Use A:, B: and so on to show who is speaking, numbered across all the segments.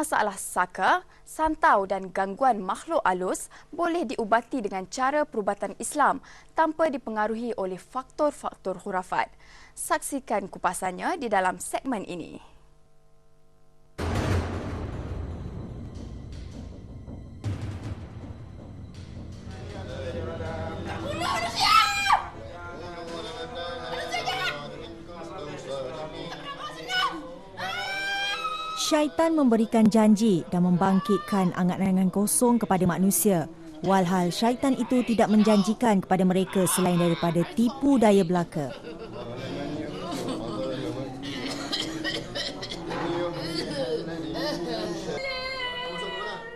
A: Masalah saka, santau dan gangguan makhluk halus boleh diubati dengan cara perubatan Islam tanpa dipengaruhi oleh faktor-faktor khurafat. Saksikan kupasannya di dalam segmen ini.
B: Syaitan memberikan janji dan membangkitkan angan-angan kosong kepada manusia. Walhal syaitan itu tidak menjanjikan kepada mereka selain daripada tipu daya belaka.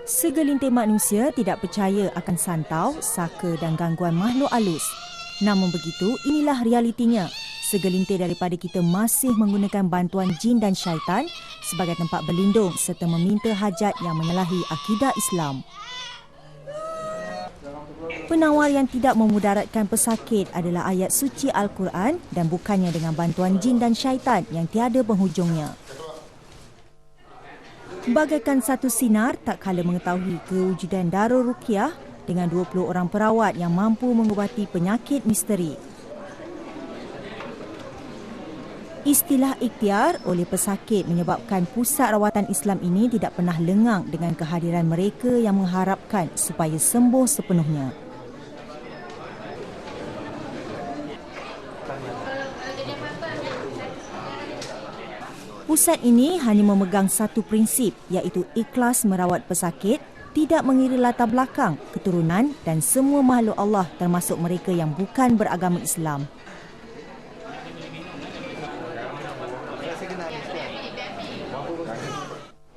B: Segelintir manusia tidak percaya akan santau, saka dan gangguan makhluk halus. Namun begitu, inilah realitinya. Segelintir daripada kita masih menggunakan bantuan jin dan syaitan sebagai tempat berlindung serta meminta hajat yang menyalahi akidah Islam. Penawar yang tidak memudaratkan pesakit adalah ayat suci Al-Quran dan bukannya dengan bantuan jin dan syaitan yang tiada penghujungnya. Bagaikan satu sinar tak kala mengetahui kewujudan Darul Ruqyah dengan 20 orang perawat yang mampu mengubati penyakit misteri. Istilah ikhtiar oleh pesakit menyebabkan pusat rawatan Islam ini tidak pernah lengang dengan kehadiran mereka yang mengharapkan supaya sembuh sepenuhnya. Pusat ini hanya memegang satu prinsip iaitu ikhlas merawat pesakit, tidak mengira latar belakang, keturunan dan semua makhluk Allah termasuk mereka yang bukan beragama Islam.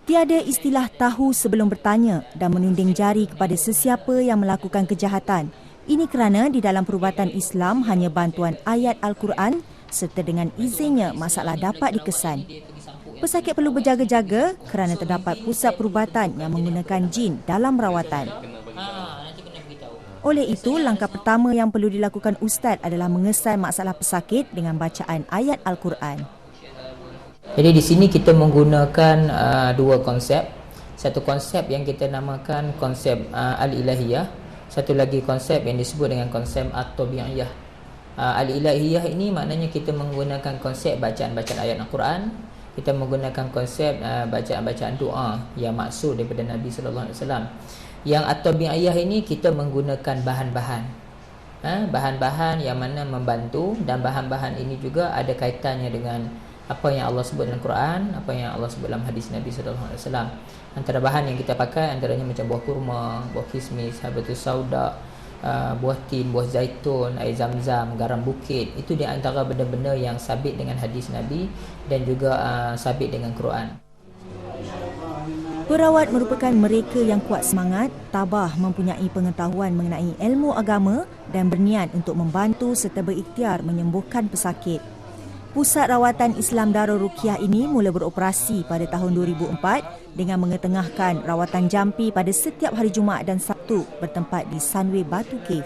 B: Tiada istilah tahu sebelum bertanya dan menunding jari kepada sesiapa yang melakukan kejahatan. Ini kerana di dalam perubatan Islam hanya bantuan ayat Al-Quran serta dengan izinnya masalah dapat dikesan. Pesakit perlu berjaga-jaga kerana terdapat pusat perubatan yang menggunakan jin dalam rawatan. Oleh itu, langkah pertama yang perlu dilakukan ustaz adalah mengesan masalah pesakit dengan bacaan ayat Al-Quran.
C: Jadi di sini kita menggunakan dua konsep. Satu konsep yang kita namakan konsep Al-Ilahiyah. Satu lagi konsep yang disebut dengan konsep At-Tabi'iyah. Al-Ilahiyah ini maknanya kita menggunakan konsep bacaan-bacaan ayat Al-Quran. Kita menggunakan konsep bacaan-bacaan doa yang maksud daripada Nabi sallallahu alaihi wasallam. Yang At-Tabi'iyah ini kita menggunakan bahan-bahan. Bahan-bahan yang mana membantu, dan bahan-bahan ini juga ada kaitannya dengan apa yang Allah sebut dalam Quran, apa yang Allah sebut dalam hadis Nabi sallallahu alaihi wasallam. Antara bahan yang kita pakai antaranya macam buah kurma, buah kismis, habatus sauda, buah tin, buah zaitun, air zam-zam, garam bukit. Itu di antara benda-benda yang sabit dengan hadis Nabi dan juga sabit dengan Quran.
B: Perawat merupakan mereka yang kuat semangat, tabah, mempunyai pengetahuan mengenai ilmu agama dan berniat untuk membantu serta berikhtiar menyembuhkan pesakit. Pusat rawatan Islam Darul Ruqyah ini mula beroperasi pada tahun 2004 dengan mengetengahkan rawatan jampi pada setiap hari Jumaat dan Sabtu bertempat di Sunway Batu Cave.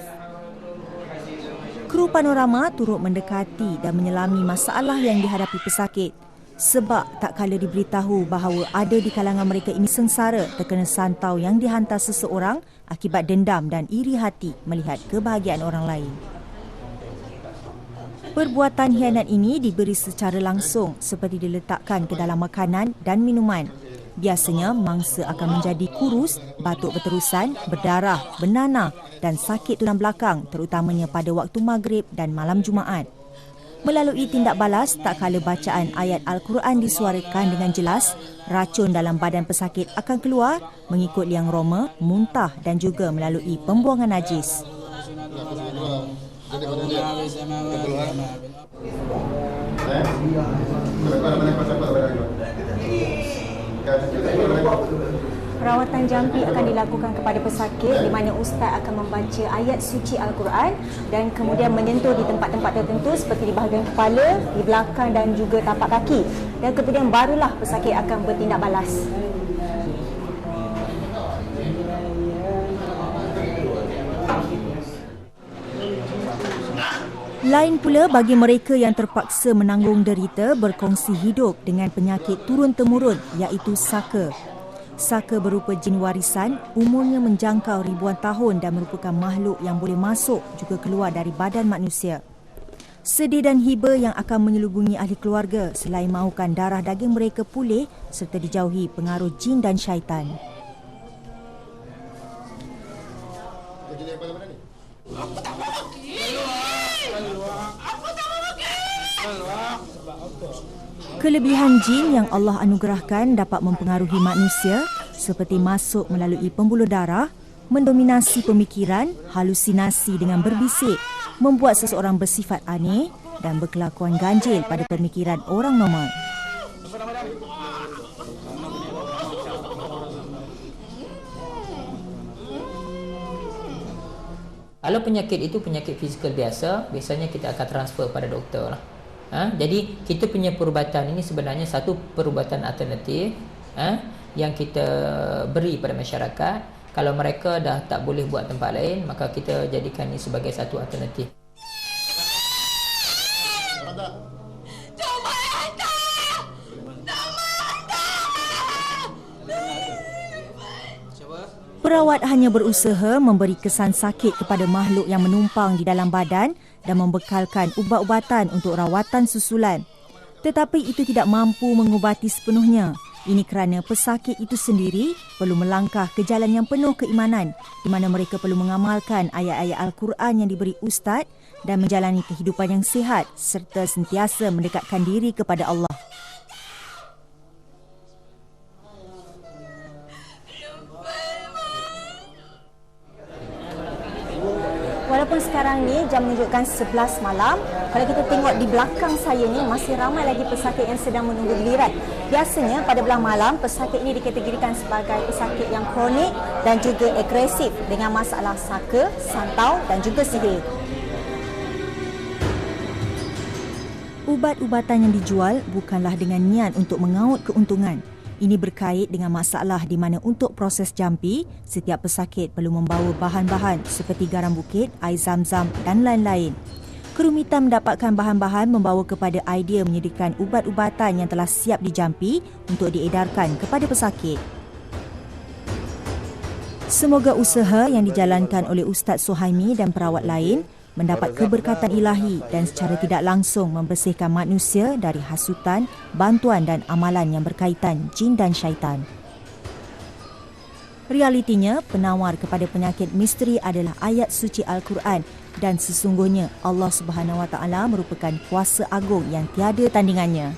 B: Kru panorama turut mendekati dan menyelami masalah yang dihadapi pesakit sebab tak kala diberitahu bahawa ada di kalangan mereka ini sengsara terkena santau yang dihantar seseorang akibat dendam dan iri hati melihat kebahagiaan orang lain. Perbuatan hianat ini diberi secara langsung seperti diletakkan ke dalam makanan dan minuman. Biasanya mangsa akan menjadi kurus, batuk berterusan, berdarah, bernanah dan sakit tulang belakang terutamanya pada waktu maghrib dan malam Jumaat. Melalui tindak balas, tak kala bacaan ayat Al-Quran disuarakan dengan jelas, racun dalam badan pesakit akan keluar mengikut liang roma, muntah dan juga melalui pembuangan najis.
D: Perawatan jampi akan dilakukan kepada pesakit di mana ustaz akan membaca ayat suci Al-Quran dan kemudian menyentuh di tempat-tempat tertentu seperti di bahagian kepala, di belakang dan juga tapak kaki, dan kemudian barulah pesakit akan bertindak balas.
B: Lain pula bagi mereka yang terpaksa menanggung derita berkongsi hidup dengan penyakit turun-temurun iaitu saka. Saka berupa jin warisan umurnya menjangkau ribuan tahun dan merupakan makhluk yang boleh masuk juga keluar dari badan manusia. Sedih dan hiba yang akan menyelubungi ahli keluarga selain mahukan darah daging mereka pulih serta dijauhi pengaruh jin dan syaitan. Kelebihan jin yang Allah anugerahkan dapat mempengaruhi manusia seperti masuk melalui pembuluh darah, mendominasi pemikiran, halusinasi dengan berbisik, membuat seseorang bersifat aneh dan berkelakuan ganjil pada pemikiran orang normal.
C: Kalau penyakit itu penyakit fizikal biasa, biasanya kita akan transfer pada doktor lah. Jadi kita punya perubatan ini sebenarnya satu perubatan alternatif yang kita beri pada masyarakat. Kalau mereka dah tak boleh buat tempat lain, maka kita jadikan ini sebagai satu alternatif.
B: Perawat hanya berusaha memberi kesan sakit kepada makhluk yang menumpang di dalam badan dan membekalkan ubat-ubatan untuk rawatan susulan. Tetapi itu tidak mampu mengubati sepenuhnya. Ini kerana pesakit itu sendiri perlu melangkah ke jalan yang penuh keimanan di mana mereka perlu mengamalkan ayat-ayat Al-Quran yang diberi ustaz dan menjalani kehidupan yang sihat serta sentiasa mendekatkan diri kepada Allah.
D: Walaupun sekarang ni jam menunjukkan 11 malam, kalau kita tengok di belakang saya ni masih ramai lagi pesakit yang sedang menunggu giliran. Biasanya pada belah malam, pesakit ini dikategorikan sebagai pesakit yang kronik dan juga agresif dengan masalah saka, santau dan juga sihir.
B: Ubat-ubatan yang dijual bukanlah dengan niat untuk mengaut keuntungan. Ini berkait dengan masalah di mana untuk proses jampi, setiap pesakit perlu membawa bahan-bahan seperti garam bukit, air zam-zam dan lain-lain. Kerumitan mendapatkan bahan-bahan membawa kepada idea menyediakan ubat-ubatan yang telah siap dijampi untuk diedarkan kepada pesakit. Semoga usaha yang dijalankan oleh Ustaz Suhaimi dan perawat lain mendapat keberkatan ilahi dan secara tidak langsung membersihkan manusia dari hasutan, bantuan dan amalan yang berkaitan jin dan syaitan. Realitinya, penawar kepada penyakit misteri adalah ayat suci Al-Quran dan sesungguhnya Allah Subhanahu Wa Taala merupakan kuasa agung yang tiada tandingannya.